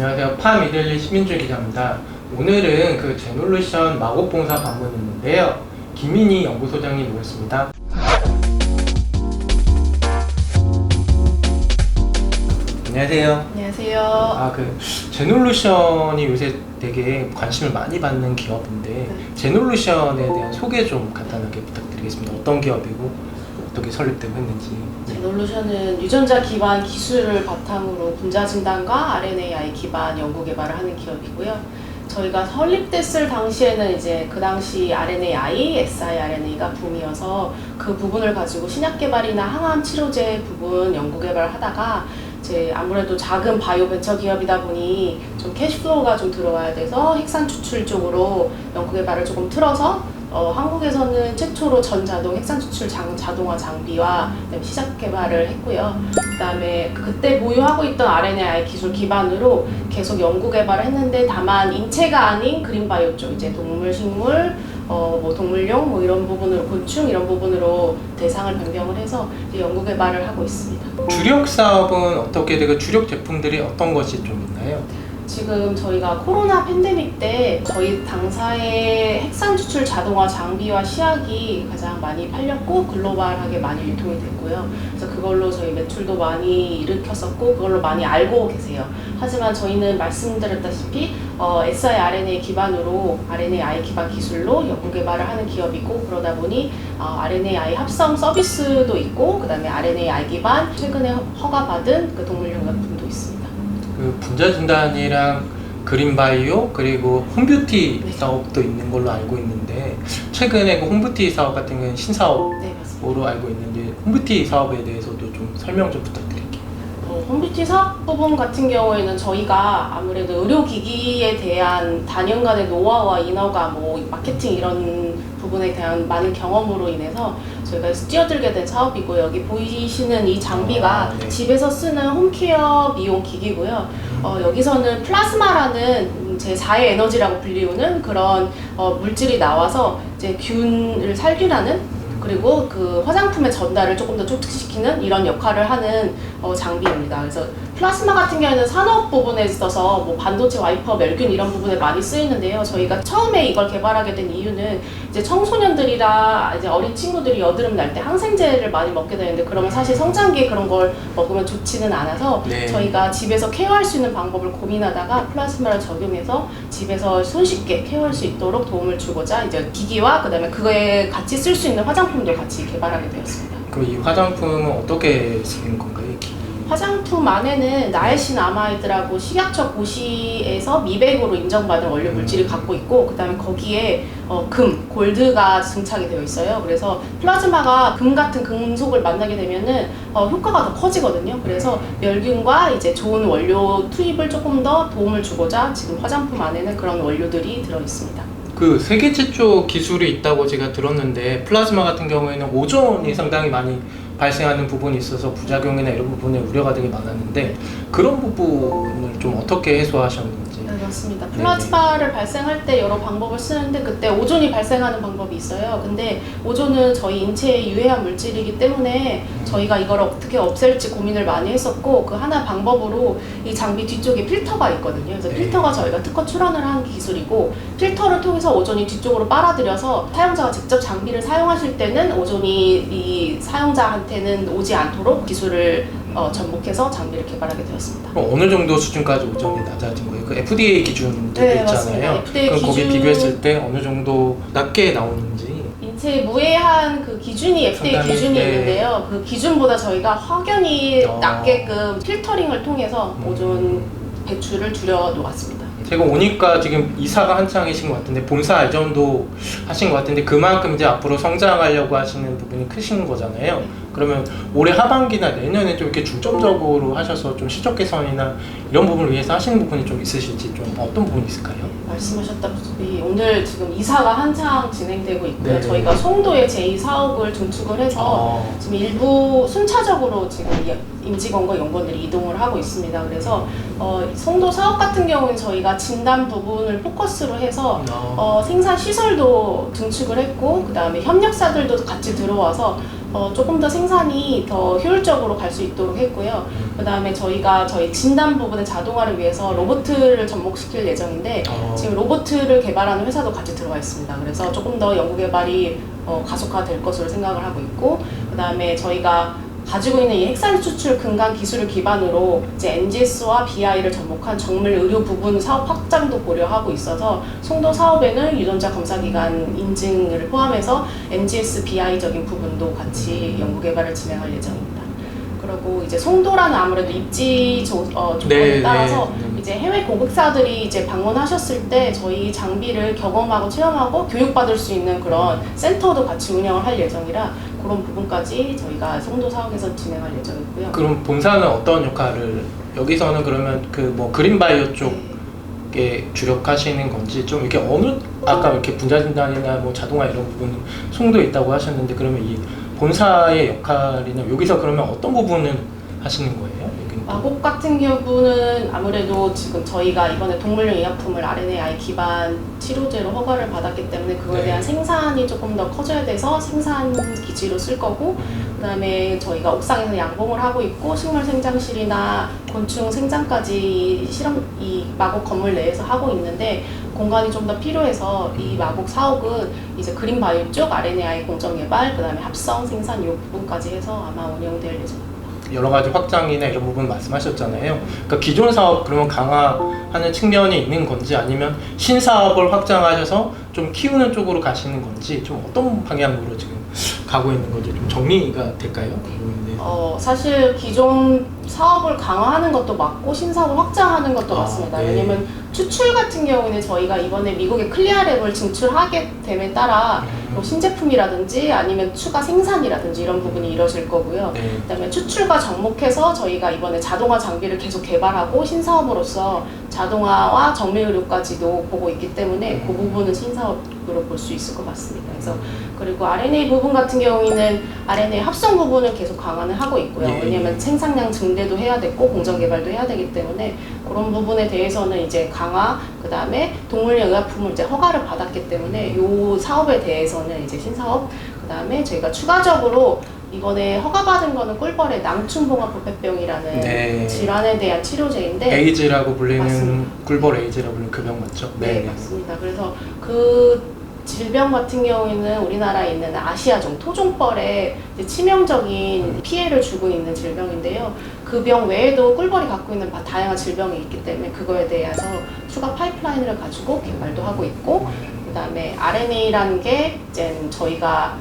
안녕하세요. 파미들리 시민줄 기자입니다. 오늘은 그 제놀루션 마곡봉사 방문했는데요. 김민희 연구소장님 모셨습니다. 안녕하세요. 안녕하세요. 제놀루션이 요새 되게 관심을 많이 받는 기업인데 제놀루션에 대한 소개 좀 간단하게 부탁드리겠습니다. 어떤 기업이고 어떻게 설립되고 했는지. 제놀루션은 유전자 기반 기술을 바탕으로 분자 진단과 RNAi 기반 연구 개발을 하는 기업이고요. 저희가 설립됐을 당시에는 이제 그 당시 RNAi, siRNA가 붐이어서 그 부분을 가지고 신약 개발이나 항암 치료제 부분 연구 개발을 하다가 이제 아무래도 작은 바이오 벤처 기업이다 보니 좀 캐시플로우가 좀 들어와야 돼서 핵산 추출 쪽으로 연구 개발을 조금 틀어서 한국에서는 최초로 전자동 핵산 추출 자동화 장비와 시작 개발을 했고요. 그다음에 그때 보유하고 있던 RNAi 기술 기반으로 계속 연구 개발을 했는데 다만 인체가 아닌 그린바이오 쪽 이제 동물, 식물, 동물용 이런 부분으로 곤충 이런 부분으로 대상을 변경을 해서 이제 연구 개발을 하고 있습니다. 주력 사업은 어떻게 되고 주력 제품들이 어떤 것이 좀 있나요? 지금 저희가 코로나 팬데믹 때 저희 당사의 핵산 추출 자동화 장비와 시약이 가장 많이 팔렸고 글로벌하게 많이 유통이 됐고요. 그래서 그걸로 저희 매출도 많이 일으켰었고 그걸로 많이 알고 계세요. 하지만 저희는 말씀드렸다시피 siRNA 기반으로 RNAi 기반 기술로 연구 개발을 하는 기업이고 그러다 보니 RNAi 합성 서비스도 있고 그다음에 RNAi 기반 최근에 허가받은 그 동물용 약품도 있습니다. 그 분자 진단이랑 그린바이오 그리고 홈뷰티 사업도 있는 걸로 알고 있는데 최근에 그 홈뷰티 사업 같은 경우는 신사업으로 알고 있는데 홈뷰티 사업에 대해서도 좀 설명 좀 부탁드릴게요. 홈뷰티 사업 부분 같은 경우에는 저희가 아무래도 의료기기에 대한 단연간의 노하우와 인허가 마케팅 이런 부분에 대한 많은 경험으로 인해서 저희가 뛰어들게 된 사업이고 여기 보이시는 이 장비가 집에서 쓰는 홈케어 미용 기기고요. 여기서는 플라즈마라는 제4의 에너지라고 불리우는 그런 물질이 나와서 이제 균을 살균하는 그리고 그 화장품의 전달을 조금 더 촉진시키는 이런 역할을 하는 장비입니다. 그래서 플라스마 같은 경우에는 산업 부분에 있어서 반도체 와이퍼, 멸균 이런 부분에 많이 쓰이는데요. 저희가 처음에 이걸 개발하게 된 이유는 이제 청소년들이나 이제 어린 친구들이 여드름 날 때 항생제를 많이 먹게 되는데 그러면 사실 성장기에 그런 걸 먹으면 좋지는 않아서 저희가 집에서 케어할 수 있는 방법을 고민하다가 플라스마를 적용해서 집에서 손쉽게 케어할 수 있도록 도움을 주고자 이제 기기와 그다음에 그거에 같이 쓸 수 있는 화장품도 같이 개발하게 되었습니다. 그럼 이 화장품은 어떻게 쓰는 건가요? 화장품 안에는 나에신아마이드라고 식약처 고시에서 미백으로 인정받은 원료 물질이 갖고 있고 그 다음에 거기에 금, 골드가 증착이 되어 있어요. 그래서 플라즈마가 금 같은 금속을 만나게 되면은 효과가 더 커지거든요. 그래서 멸균과 이제 좋은 원료 투입을 조금 더 도움을 주고자 지금 화장품 안에는 그런 원료들이 들어 있습니다. 그 세계 최초 기술이 있다고 제가 들었는데 플라즈마 같은 경우에는 오존이 상당히 많이 발생하는 부분이 있어서 부작용이나 이런 부분에 우려가 되게 많았는데 그런 부분을 좀 어떻게 해소하셨는지. 네, 맞습니다. 플라즈마를 발생할 때 여러 방법을 쓰는데 그때 오존이 발생하는 방법이 있어요. 근데 오존은 저희 인체에 유해한 물질이기 때문에 저희가 이걸 어떻게 없앨지 고민을 많이 했었고 그 하나 방법으로 이 장비 뒤쪽에 필터가 있거든요. 그래서 필터가 저희가 특허 출원을 한 기술이고 필터를 통해서 오존이 뒤쪽으로 빨아들여서 사용자가 직접 장비를 사용하실 때는 오존이 이 사용자한테는 오지 않도록 기술을 접목해서 장비를 개발하게 되었습니다. 그럼 어느 정도 수준까지 오존이 낮아진 거예요? 그 FDA 기준도 있잖아요. 맞습니다. FDA 그럼 거기 기준... 비교했을 때 어느 정도 낮게 나오는지. 인체에 무해한 그 기준이 FDA 기준이 있는데요. 그 기준보다 저희가 확연히 낮게끔 필터링을 통해서 오존 배출을 줄여 놓았습니다. 제가 오니까 지금 이사가 한창이신 것 같은데 본사 이전도 하신 것 같은데 그만큼 이제 앞으로 성장하려고 하시는 부분이 크신 거잖아요. 그러면 올해 하반기나 내년에 좀 이렇게 중점적으로 하셔서 좀 실적 개선이나 이런 부분을 위해서 하시는 부분이 좀 있으실지 좀 어떤 부분이 있을까요? 말씀하셨다시피 오늘 지금 이사가 한창 진행되고 있고요. 저희가 송도에 제2사옥을 증축을 해서 지금 일부 순차적으로 지금 임직원과 연구원들이 이동을 하고 있습니다. 그래서 송도 사업 같은 경우는 저희가 진단 부분을 포커스로 해서 생산 시설도 증축을 했고 그 다음에 협력사들도 같이 들어와서 조금 더 생산이 더 효율적으로 갈 수 있도록 했고요. 그 다음에 저희가 저희 진단 부분의 자동화를 위해서 로봇을 접목시킬 예정인데 지금 로봇을 개발하는 회사도 같이 들어와 있습니다. 그래서 조금 더 연구 개발이 가속화될 것으로 생각을 하고 있고, 그 다음에 저희가 가지고 있는 이 핵산 추출 근간 기술을 기반으로 이제 NGS와 BI를 접목한 정밀 의료 부분 사업 확장도 고려하고 있어서 송도 사업에는 유전자 검사 기관 인증을 포함해서 NGS BI적인 부분도 같이 연구 개발을 진행할 예정입니다. 그리고 이제 송도라는 아무래도 입지 조건에 따라서 이제 해외 고객사들이 이제 방문하셨을 때 저희 장비를 경험하고 체험하고 교육받을 수 있는 그런 센터도 같이 운영을 할 예정이라 그런 부분까지 저희가 송도 사업에서 진행할 예정이고요. 그럼 본사는 어떤 역할을 여기서는 그러면 그 뭐 그린바이오 쪽에 주력하시는 건지 좀 이렇게 어느 아까 이렇게 분자 진단이나 뭐 자동화 이런 부분은 송도에 있다고 하셨는데 그러면 이 본사의 역할이나 여기서 그러면 어떤 부분을 하시는 거예요? 마곡 같은 경우는 아무래도 지금 저희가 이번에 동물용 의약품을 RNAi 기반 치료제로 허가를 받았기 때문에 그거에 대한 생산이 조금 더 커져야 돼서 생산 기지로 쓸 거고, 그 다음에 저희가 옥상에서 양봉을 하고 있고 식물 생장실이나 곤충 생장까지 이 마곡 건물 내에서 하고 있는데 공간이 좀 더 필요해서 이 마곡 사옥은 이제 그린바이오 쪽 RNAi 공정 개발, 그 다음에 합성 생산 이 부분까지 해서 아마 운영될 예정입니다. 여러 가지 확장이나 이런 부분 말씀하셨잖아요. 그러니까 기존 사업 그러면 강화하는 측면이 있는 건지 아니면 신사업을 확장하셔서 좀 키우는 쪽으로 가시는 건지 좀 어떤 방향으로 지금 가고 있는 건지 좀 정리가 될까요? 사실 기존 사업을 강화하는 것도 맞고 신사업을 확장하는 것도 맞습니다. 네. 왜냐면 추출 같은 경우에는 저희가 이번에 미국의 클리아랩을 진출하게 됨에 따라 뭐 신제품이라든지 아니면 추가 생산이라든지 이런 부분이 이루어질 거고요. 네. 그다음에 추출과 접목해서 저희가 이번에 자동화 장비를 계속 개발하고 신사업으로서 자동화와 정밀의료까지도 보고 있기 때문에 그 부분은 신사업으로 볼 수 있을 것 같습니다. 그래서 그리고 RNA 부분 같은 경우에는 RNA 합성 부분을 계속 강화는 하고 있고요. 예. 왜냐하면 생산량 증대도 해야 되고 공정 개발도 해야 되기 때문에 그런 부분에 대해서는 이제 강화, 그 다음에 동물용 의약품을 이제 허가를 받았기 때문에 이 사업에 대해서는 이제 신사업, 그 다음에 저희가 추가적으로 이번에 허가받은 거는 꿀벌의 낭충봉합부패병이라는 네. 질환에 대한 치료제인데 에이즈라고 불리는 맞습니다. 꿀벌 에이즈라고 불리는 그 병 맞죠? 네, 맞습니다. 그래서 그 질병 같은 경우에는 우리나라에 있는 아시아종 토종벌에 이제 치명적인 피해를 주고 있는 질병인데요. 그 병 외에도 꿀벌이 갖고 있는 다양한 질병이 있기 때문에 그거에 대해서 추가 파이프라인을 가지고 개발도 하고 있고, 그 다음에 RNA라는 게 이제 저희가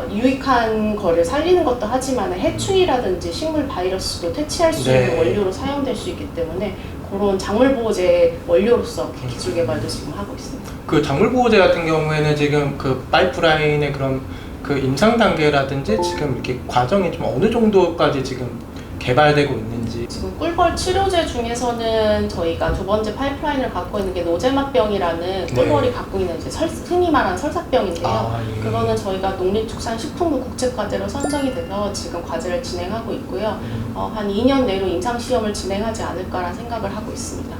유익한 거를 살리는 것도 하지만 해충이라든지 식물 바이러스도 퇴치할 수 있는 원료로 사용될 수 있기 때문에 그런 작물 보호제 원료로서 기술 개발도 지금 하고 있습니다. 그 작물 보호제 같은 경우에는 지금 그 파이프라인의 그런 그 임상 단계라든지 지금 이렇게 과정이 좀 어느 정도까지 지금 개발되고 있는지. 지금 꿀벌 치료제 중에서는 저희가 두 번째 파이프라인을 갖고 있는 게 노제맛병이라는 꿀벌이 갖고 있는 이제 흔히 말하는 설사병인데요. 예. 그거는 저희가 농림축산식품부 국제과제로 선정이 돼서 지금 과제를 진행하고 있고요. 한 2년 내로 임상시험을 진행하지 않을까라는 생각을 하고 있습니다.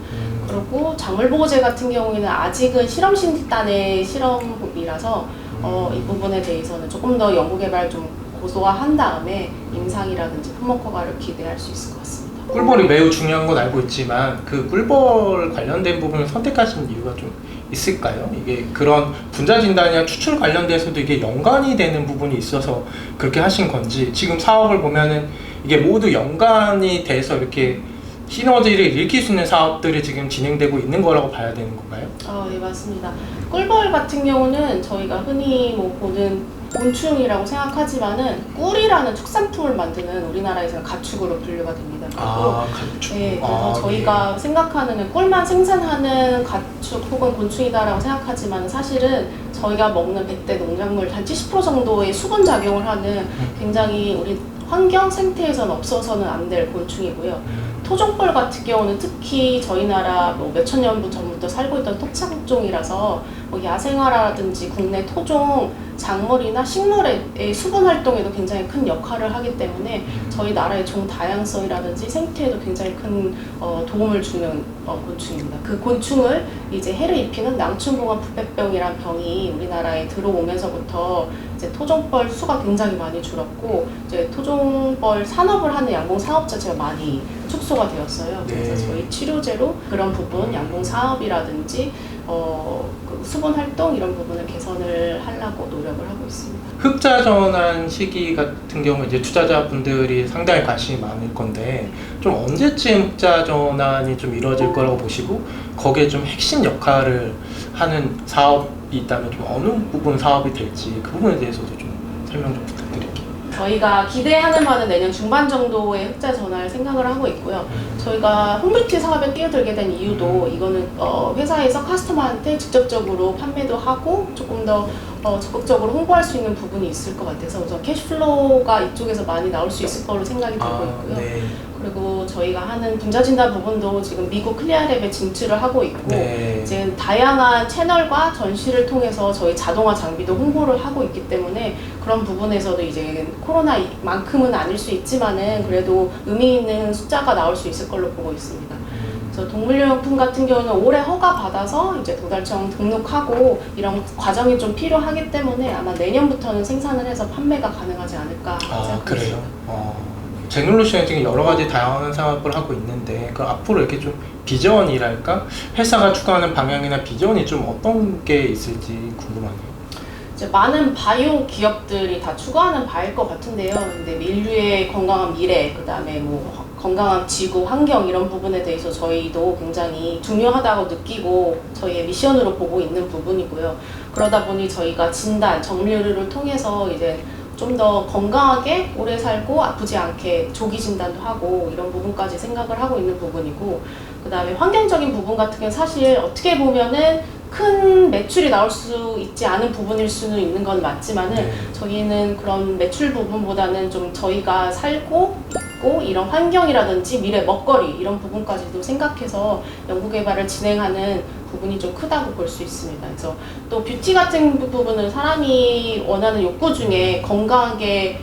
그리고 작물보호제 같은 경우에는 아직은 실험신단의 실험이라서 이 부분에 대해서는 조금 더 연구개발 좀 고도화한 다음에 임상이라든지 품목 허가를 기대할 수 있을 것 같습니다. 꿀벌이 매우 중요한 건 알고 있지만 그 꿀벌 관련된 부분을 선택하신 이유가 좀 있을까요? 이게 그런 분자 진단이나 추출 관련돼서도 이게 연관이 되는 부분이 있어서 그렇게 하신 건지, 지금 사업을 보면은 이게 모두 연관이 돼서 이렇게 시너지를 일으킬 수 있는 사업들이 지금 진행되고 있는 거라고 봐야 되는 건가요? 네, 맞습니다. 꿀벌 같은 경우는 저희가 흔히 뭐 보는 곤충이라고 생각하지만은 꿀이라는 특산품을 만드는 우리나라에서는 가축으로 분류가 됩니다. 가축. 네, 그래서 저희가 생각하는 꿀만 생산하는 가축 혹은 곤충이다라고 생각하지만 사실은 저희가 먹는 백대 농작물 한 70% 정도의 수분 작용을 하는 굉장히 우리 환경 생태에서는 없어서는 안 될 곤충이고요. 토종벌 같은 경우는 특히 저희 나라 뭐 몇천 년 전부터 예전부터 살고 있던 토착종이라서 뭐 야생화라든지 국내 토종 작물이나 식물의 수분 활동에도 굉장히 큰 역할을 하기 때문에 저희 나라의 종 다양성이라든지 생태에도 굉장히 큰 도움을 주는 곤충입니다. 그 곤충을 이제 해를 입히는 낭충봉암 부패병이란 병이 우리나라에 들어오면서부터 이제 토종벌 수가 굉장히 많이 줄었고 이제 토종벌 산업을 하는 양봉 사업 자체가 많이 축소가 되었어요. 그래서 네. 저희 치료제로 그런 부분 양봉 사업이라든지 그 수분 활동 이런 부분을 개선을 하려고 노력을 하고 있습니다. 흑자 전환 시기 같은 경우 이제 투자자분들이 상당히 관심이 많을 건데 좀 언제쯤 흑자 전환이 좀 이루어질 거라고 보시고 거기에 좀 핵심 역할을 하는 사업이 있다면 좀 어느 부분 사업이 될지 그 부분에 대해서도 좀 설명 좀 부탁드릴게요. 저희가 기대하는 바는 내년 중반 정도의 흑자 전환을 생각을 하고 있고요. 저희가 홈뷰티 사업에 뛰어들게 된 이유도 이거는 회사에서 커스터머한테 직접적으로 판매도 하고 조금 더 적극적으로 홍보할 수 있는 부분이 있을 것 같아서 우선 캐시플로우가 이쪽에서 많이 나올 수 있을 거로 생각이 들고 있고요. 네. 그리고 저희가 하는 분자 진단 부분도 지금 미국 클리아랩에 진출을 하고 있고 네. 이제 다양한 채널과 전시를 통해서 저희 자동화 장비도 홍보를 하고 있기 때문에 그런 부분에서도 이제 코로나만큼은 아닐 수 있지만은 그래도 의미 있는 숫자가 나올 수 있을 걸로 보고 있습니다. 그래서 동물용품 같은 경우는 올해 허가 받아서 이제 도달청 등록하고 이런 과정이 좀 필요하기 때문에 아마 내년부터는 생산을 해서 판매가 가능하지 않을까 생각합니다. 그래요? 제놀루션이 지금 여러 가지 다양한 사업을 하고 있는데 그 앞으로 이렇게 좀 비전이랄까? 회사가 추구하는 방향이나 비전이 좀 어떤 게 있을지 궁금하네요. 이제 많은 바이오 기업들이 다 추구하는 바일 것 같은데요. 근데 인류의 건강한 미래, 그 다음에 뭐 건강한 지구, 환경 이런 부분에 대해서 저희도 굉장히 중요하다고 느끼고 저희의 미션으로 보고 있는 부분이고요. 그러다 보니 저희가 진단, 정밀의료를 통해서 이제 좀 더 건강하게 오래 살고 아프지 않게 조기 진단도 하고 이런 부분까지 생각을 하고 있는 부분이고 그 다음에 환경적인 부분 같은 경우는 사실 어떻게 보면은 큰 매출이 나올 수 있지 않은 부분일 수는 있는 건 맞지만은 네. 저희는 그런 매출 부분보다는 좀 저희가 살고 있고 이런 환경이라든지 미래 먹거리 이런 부분까지도 생각해서 연구개발을 진행하는 부분이 좀 크다고 볼 수 있습니다. 그래서 또 뷰티 같은 부분은 사람이 원하는 욕구 중에 건강하게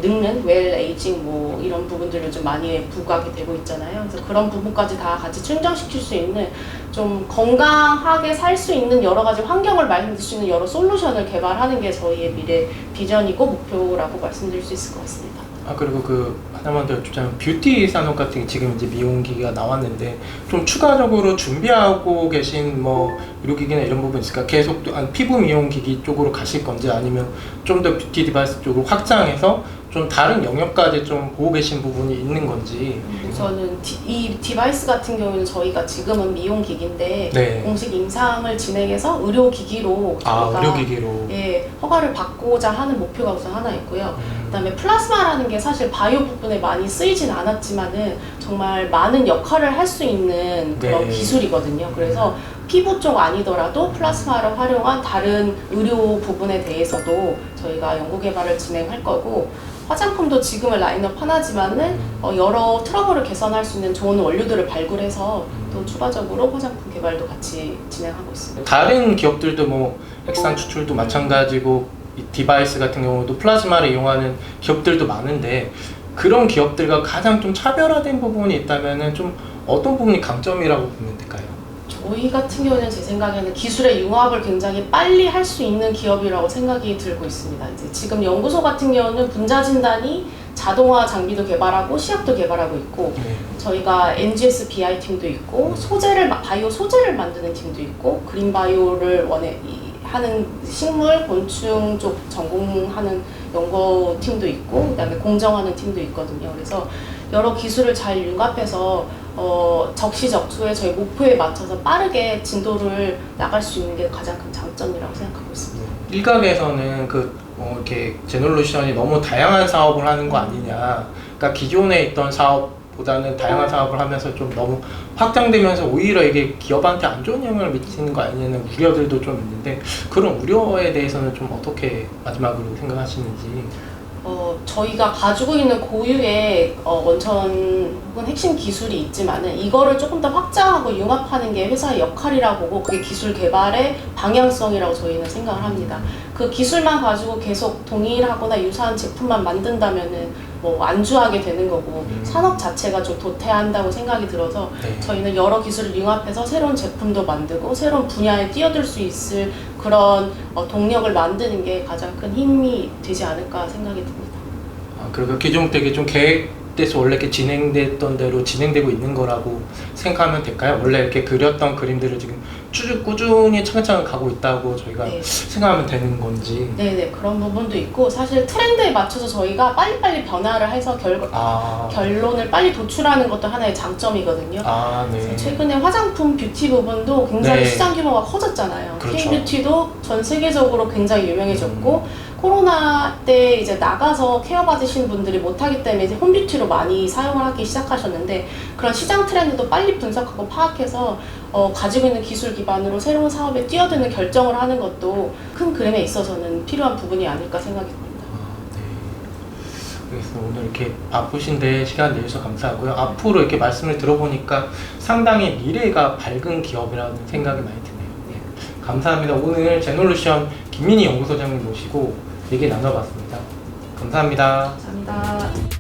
늙는 웰 에이징 뭐 이런 부분들을 좀 많이 부각이 되고 있잖아요. 그래서 그런 부분까지 다 같이 충족시킬 수 있는 좀 건강하게 살 수 있는 여러 가지 환경을 마련할 수 있는 여러 솔루션을 개발하는 게 저희의 미래 비전이고 목표라고 말씀드릴 수 있을 것 같습니다. 그리고 그 하나만 더 여쭙자면 뷰티 산업 같은 게 지금 이제 미용기기가 나왔는데 좀 추가적으로 준비하고 계신 뭐 의료기기나 이런 부분 있을까? 계속 피부 미용기기 쪽으로 가실 건지 아니면 좀 더 뷰티 디바이스 쪽으로 확장해서 좀 다른 영역까지 좀 보고 계신 부분이 있는 건지. 우선은 이 디바이스 같은 경우는 저희가 지금은 미용기기인데 네. 공식 임상을 진행해서 의료기기로 저희가 의료기기로. 예, 허가를 받고자 하는 목표가 우선 하나 있고요. 그다음에 플라스마라는 게 사실 바이오 부분에 많이 쓰이진 않았지만은 정말 많은 역할을 할 수 있는 그런 네. 기술이거든요. 그래서 피부 쪽 아니더라도 플라스마를 활용한 다른 의료 부분에 대해서도 저희가 연구 개발을 진행할 거고 화장품도 지금은 라인업 하나지만은 여러 트러블을 개선할 수 있는 좋은 원료들을 발굴해서 또 추가적으로 화장품 개발도 같이 진행하고 있습니다. 다른 기업들도 뭐 핵산 추출도 마찬가지고 이 디바이스 같은 경우도 플라즈마를 이용하는 기업들도 많은데 그런 기업들과 가장 좀 차별화된 부분이 있다면은 좀 어떤 부분이 강점이라고 보면 될까요? 저희 같은 경우는 제 생각에는 기술의 융합을 굉장히 빨리 할 수 있는 기업이라고 생각이 들고 있습니다. 이제 지금 연구소 같은 경우는 분자 진단이 자동화 장비도 개발하고 시약도 개발하고 있고 네. 저희가 NGS BI 팀도 있고 바이오 소재를 만드는 팀도 있고 그린 바이오를 하는 식물, 곤충 쪽 전공하는 연구팀도 있고 그다음에 공정하는 팀도 있거든요. 그래서 여러 기술을 잘 융합해서 적시적소에 저희 목표에 맞춰서 빠르게 진도를 나갈 수 있는 게 가장 큰 장점이라고 생각하고 있습니다. 일각에서는 이렇게 제놀루션이 너무 다양한 사업을 하는 거 아니냐. 그러니까 기존에 있던 사업보다는 다양한 사업을 하면서 좀 너무 확장되면서 오히려 이게 기업한테 안 좋은 영향을 미치는 거 아니냐는 우려들도 좀 있는데 그런 우려에 대해서는 좀 어떻게 마지막으로 생각하시는지. 저희가 가지고 있는 고유의 원천 혹은 핵심 기술이 있지만은 이거를 조금 더 확장하고 융합하는 게 회사의 역할이라고 보고 그게 기술 개발의 방향성이라고 저희는 생각을 합니다. 그 기술만 가지고 계속 동일하거나 유사한 제품만 만든다면은 뭐 안주하게 되는 거고 산업 자체가 좀 도태한다고 생각이 들어서 네. 저희는 여러 기술을 융합해서 새로운 제품도 만들고 새로운 분야에 뛰어들 수 있을 그런 동력을 만드는 게 가장 큰 힘이 되지 않을까 생각이 듭니다. 그리고 기존 되게 좀 계획돼서 원래 이렇게 진행됐던 대로 진행되고 있는 거라고 생각하면 될까요? 원래 이렇게 그렸던 그림들을 지금 쭉 꾸준히 차근차근 가고 있다고 저희가 네. 생각하면 되는 건지. 네네, 그런 부분도 있고 사실 트렌드에 맞춰서 저희가 빨리빨리 변화를 해서 결론을 빨리 도출하는 것도 하나의 장점이거든요. 네. 최근에 화장품 뷰티 부분도 굉장히 네. 시장 규모가 커졌잖아요. 그렇죠. K뷰티도 전 세계적으로 굉장히 유명해졌고 코로나 때 이제 나가서 케어 받으시는 분들이 못하기 때문에 이제 홈뷰티로 많이 사용을 하기 시작하셨는데 그런 시장 트렌드도 빨리 분석하고 파악해서 가지고 있는 기술 기반으로 새로운 사업에 뛰어드는 결정을 하는 것도 큰 그림에 있어서는 필요한 부분이 아닐까 생각이 듭니다. 그래서 오늘 이렇게 바쁘신데 시간 내주셔서 감사하고요. 앞으로 이렇게 말씀을 들어보니까 상당히 미래가 밝은 기업이라는 생각이 많이 드네요. 네. 감사합니다. 오늘 제놀루션 김민희 연구소장님 모시고 얘기 나눠봤습니다. 감사합니다. 감사합니다.